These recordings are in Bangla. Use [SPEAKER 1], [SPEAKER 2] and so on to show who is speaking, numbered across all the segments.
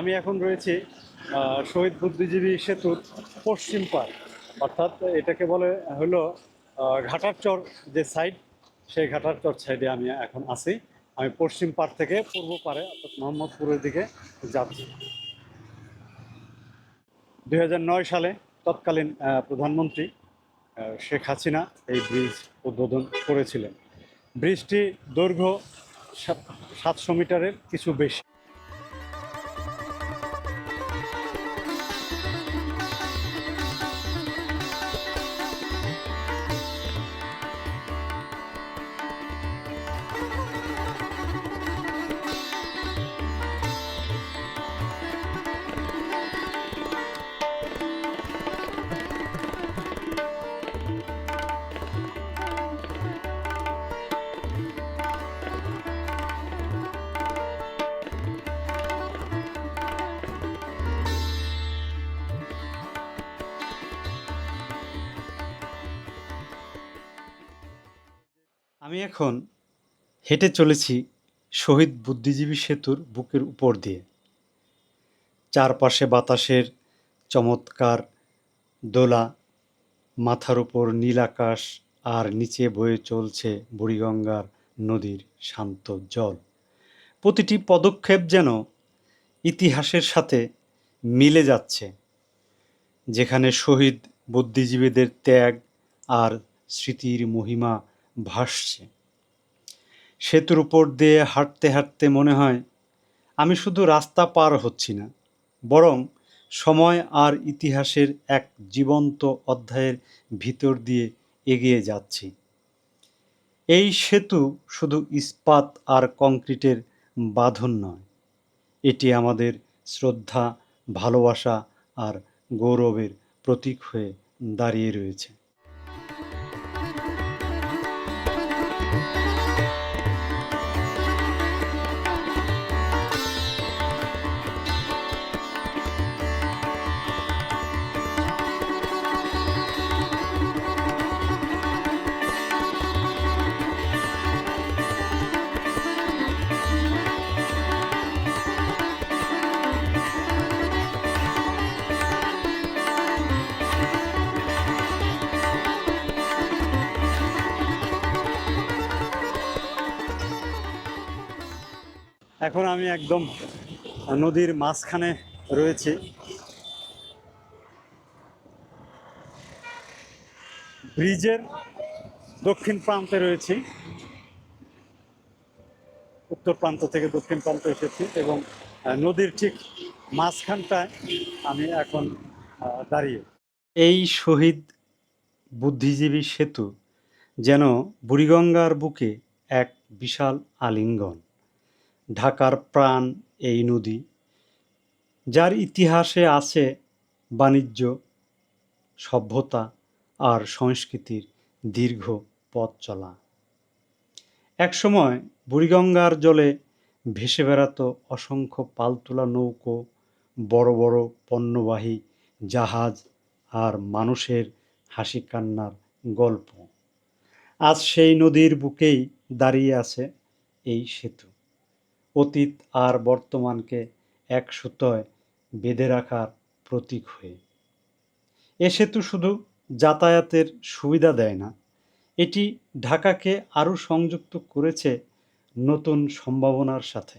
[SPEAKER 1] আমি এখন রয়েছি শহীদ বুদ্ধিজীবী সেতুর পশ্চিম পার, অর্থাৎ এটাকে বলে হলো ঘাটারচর যে সাইড, সেই ঘাটারচর সাইডে আমি এখন আছি। আমি পশ্চিম পার থেকে পূর্ব পারে অর্থাৎ মোহাম্মদপুরের দিকে যাচ্ছি। 2009 সালে তৎকালীন প্রধানমন্ত্রী শেখ হাসিনা এই ব্রিজ উদ্বোধন করেছিলেন। ব্রিজটি দৈর্ঘ্য 700 মিটারের কিছু বেশি। আমি এখন হেঁটে চলেছি শহীদ বুদ্ধিজীবী সেতুর বুকের উপর দিয়ে। চারপাশে বাতাসের চমৎকার দোলা, মাথার উপর নীল আকাশ, আর নিচে বয়ে চলছে বুড়িগঙ্গার নদীর শান্ত জল। প্রতিটি পদক্ষেপ যেন ইতিহাসের সাথে মিলে যাচ্ছে, যেখানে শহীদ বুদ্ধিজীবীদের ত্যাগ আর স্মৃতির মহিমা ভাসছে। সেতুর উপর দিয়ে হাঁটতে হাঁটতে মনে হয় আমি শুধু রাস্তা পার হচ্ছি না, বরং সময় আর ইতিহাসের এক জীবন্ত অধ্যায়ের ভিতর দিয়ে এগিয়ে যাচ্ছি। এই সেতু শুধু ইস্পাত আর কংক্রিটের বাঁধন নয়, এটি আমাদের শ্রদ্ধা, ভালোবাসা আর গৌরবের প্রতীক হয়ে দাঁড়িয়ে রয়েছে। এখন আমি একদম নদীর মাঝখানে রয়েছি। ব্রিজের দক্ষিণ প্রান্তে রয়েছি, উত্তর প্রান্ত থেকে দক্ষিণ প্রান্তে এসেছি এবং নদীর ঠিক মাঝখানটায় আমি এখন দাঁড়িয়ে। এই শহীদ বুদ্ধিজীবী সেতু যেন বুড়িগঙ্গার বুকে এক বিশাল আলিঙ্গন। ঢাকার প্রাণ এই নদী, যার ইতিহাসে আছে বাণিজ্য, সভ্যতা আর সংস্কৃতির দীর্ঘ পথ চলা। একসময় বুড়িগঙ্গার জলে ভেসে বেড়াতো অসংখ্য পালতোলা নৌকো, বড় বড় পণ্যবাহী জাহাজ আর মানুষের হাসি কান্নার গল্প। আজ সেই নদীর বুকেই দাঁড়িয়ে আছে এই সেতু, অতীত আর বর্তমানকে এক সুতোয় বেঁধে রাখার প্রতীক হয়ে। এ সেতু শুধু যাতায়াতের সুবিধা দেয় না, এটি ঢাকাকে আরও সংযুক্ত করেছে নতুন সম্ভাবনার সাথে।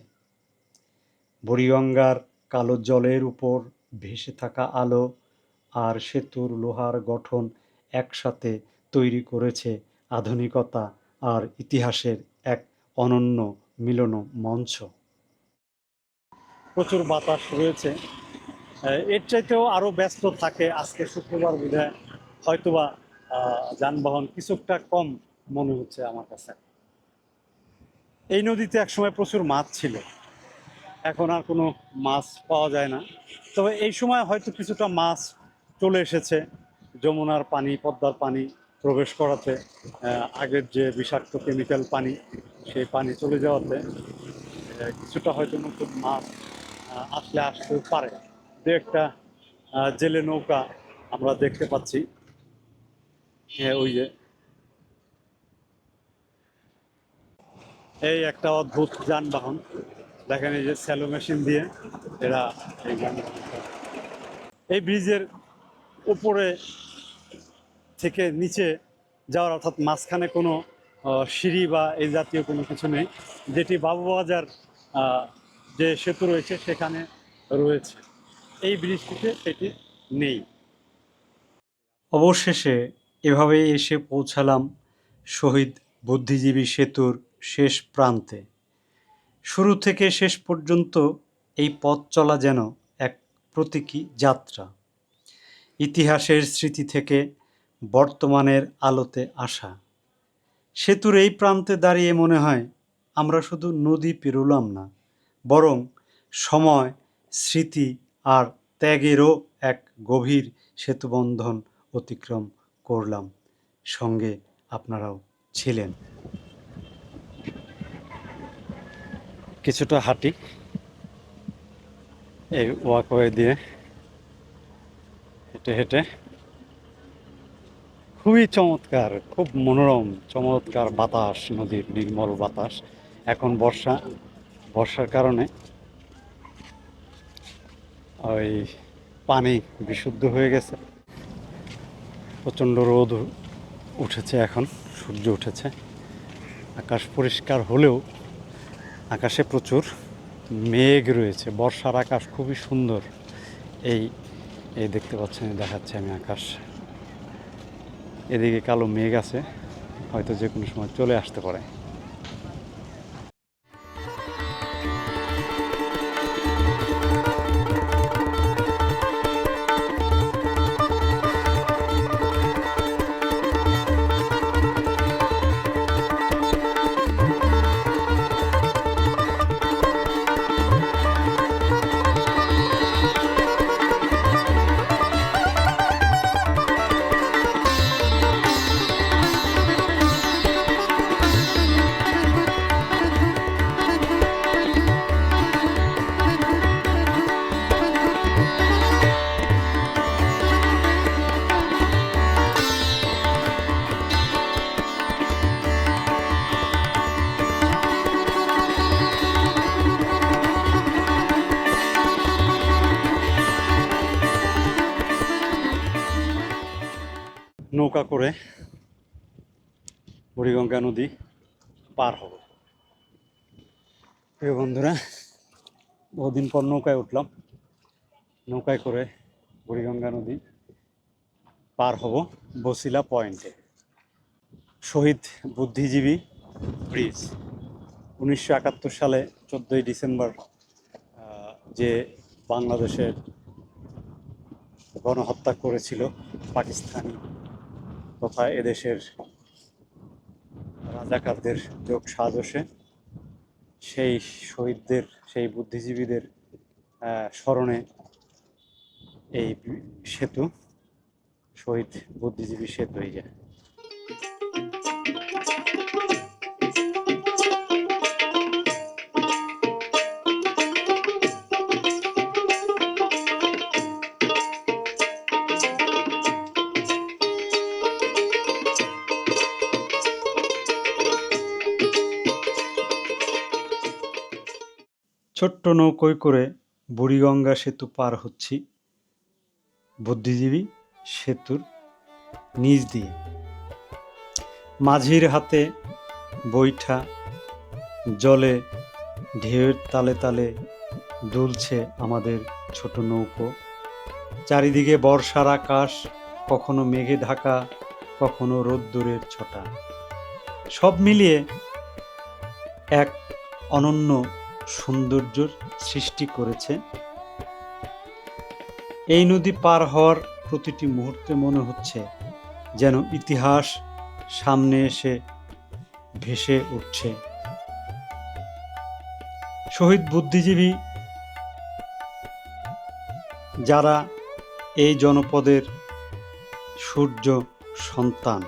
[SPEAKER 1] বুড়িগঙ্গার কালো জলের উপর ভেসে থাকা আলো আর সেতুর লোহার গঠন একসাথে তৈরি করেছে আধুনিকতা আর ইতিহাসের এক অনন্য মিলন মঞ্চ। প্রচুর বাতাস রয়েছে, এর চাইতেও আরও ব্যস্ত থাকে। আজকে শুক্রবার বিধায় হয়তোবা যানবাহন কিছুটা কম মনে হচ্ছে আমার কাছে। এই নদীতে একসময় প্রচুর মাছ ছিল, এখন আর কোনো মাছ পাওয়া যায় না। তবে এই সময় হয়তো কিছুটা মাছ চলে এসেছে, যমুনার পানি, পদ্মার পানি প্রবেশ করাতে, আগের যে বিষাক্ত কেমিক্যাল পানি, সেই পানি চলে যাওয়াতে কিছুটা হয়তো নতুন মাছ আসতেও পারে। দু একটা জেলে নৌকা আমরা দেখতে পাচ্ছি। ওই যে এই একটা অদ্ভুত যানবাহন, দেখেন এই যে স্যালো মেশিন দিয়ে এরা এই এই ব্রিজের উপরে থেকে নিচে যাওয়ার, অর্থাৎ মাঝখানে কোনো সিঁড়ি বা এই জাতীয় কোনো কিছু নেই, যেটি বাবুবাজার যে সেতু রয়েছে সেখানে রয়েছে। এই ব্রিজটিতে সেটি নেই। অবশেষে এভাবেই এসে পৌঁছালাম শহীদ বুদ্ধিজীবী সেতুর শেষ প্রান্তে। শুরু থেকে শেষ পর্যন্ত এই পথ চলা যেন এক প্রতীকী যাত্রা, ইতিহাসের স্মৃতি থেকে বর্তমানের আলোতে আসা। সেতুর এই প্রান্তে দাঁড়িয়ে মনে হয় আমরা শুধু নদী পেরোলাম না, বরং সময়, স্মৃতি আর ত্যাগেরও এক গভীর সেতুবন্ধন অতিক্রম করলাম। সঙ্গে আপনারাও ছিলেন। কিছুটা হাঁটি এই ওয়াকওয়ে দিয়ে, হেঁটে হেঁটে। খুবই চমৎকার, খুব মনোরম, চমৎকার বাতাস, নদীর নির্মল বাতাস। এখন বর্ষার কারণে ওই পানি বিশুদ্ধ হয়ে গেছে। প্রচণ্ড রোদ উঠেছে, এখন সূর্য উঠেছে। আকাশ পরিষ্কার হলেও আকাশে প্রচুর মেঘ রয়েছে। বর্ষার আকাশ খুবই সুন্দর। এই এই দেখতে পাচ্ছেন, দেখাচ্ছে আমি আকাশ। এদিকে কালো মেঘ আছে, হয়তো যে কোনো সময় চলে আসতে পারে। নৌকা করে বুড়িগঙ্গা নদী পার হব। প্রিয় বন্ধুরা, বহুদিন পর নৌকায় উঠলাম। নৌকায় করে বুড়িগঙ্গা নদী পার হব বসিলা পয়েন্টে। শহীদ বুদ্ধিজীবী ব্রিজ 1971 সালে 14ই ডিসেম্বর যে বাংলাদেশের গণহত্যা করেছিল পাকিস্তানি তথা এদেশের রাজাকারদের যোগ সাজসে, সেই শহীদদের, সেই বুদ্ধিজীবীদের স্মরণে এই সেতু শহীদ বুদ্ধিজীবী সেতু হয়ে যায়। ছোট্ট নৌকোয় করে বুড়িগঙ্গা সেতু পার হচ্ছি বুদ্ধিজীবী সেতুর নিচ দিয়ে। মাঝির হাতে বৈঠা, জলে ঢেউয়ের তালে তালে দুলছে আমাদের ছোট নৌকো। চারিদিকে বর্ষার আকাশ, কখনো মেঘে ঢাকা, কখনো রোদ্দুরের ছটা। সব মিলিয়ে এক অনন্য সৌন্দর্যের সৃষ্টি করেছে। এই নদী পার হওয়ার প্রতিটি মুহূর্তে মনে হচ্ছে যেন ইতিহাস সামনে এসে ভেসে উঠছে। শহীদ বুদ্ধিজীবী যারা এই জনপদের সূর্য সন্তান,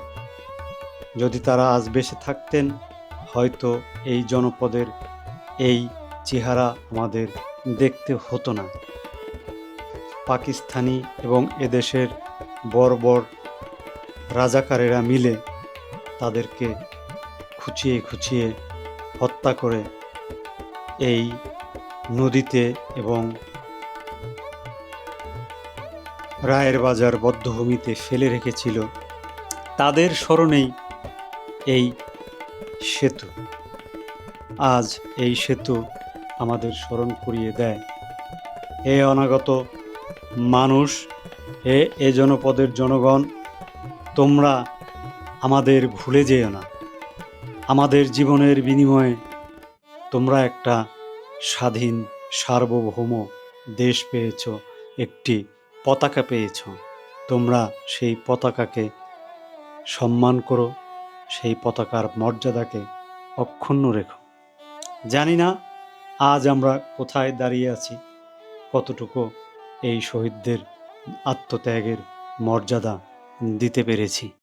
[SPEAKER 1] যদি তারা আজ বেঁচে থাকতেন, হয়তো এই জনপদের এই চেহারা আমাদের দেখতে হতো না। পাকিস্তানি এবং এদেশের বর্বর রাজাকারেরা মিলে তাদেরকে খুঁচিয়ে খুঁচিয়ে হত্যা করে এই নদীতে এবং রায়ের বাজার বধ্যভূমিতে ফেলে রেখেছিল, তাদের স্মরণেই এই সেতু। আজ এই সেতু আমাদের স্মরণ করিয়ে দেয়, হে অনাগত মানুষ, এ জনপদের জনগণ, তোমরা আমাদের ভুলে যেও না। আমাদের জীবনের বিনিময়ে তোমরা একটা স্বাধীন সার্বভৌম দেশ পেয়েছ, একটি পতাকা পেয়েছ। তোমরা সেই পতাকাকে সম্মান করো, সেই পতাকার মর্যাদাকে অক্ষুণ্ণ রেখো। জানি না আজ আমরা কোথায় দাঁড়িয়ে আছি, কতটুকু এই শহীদদের আত্মত্যাগের মর্যাদা দিতে পেরেছি।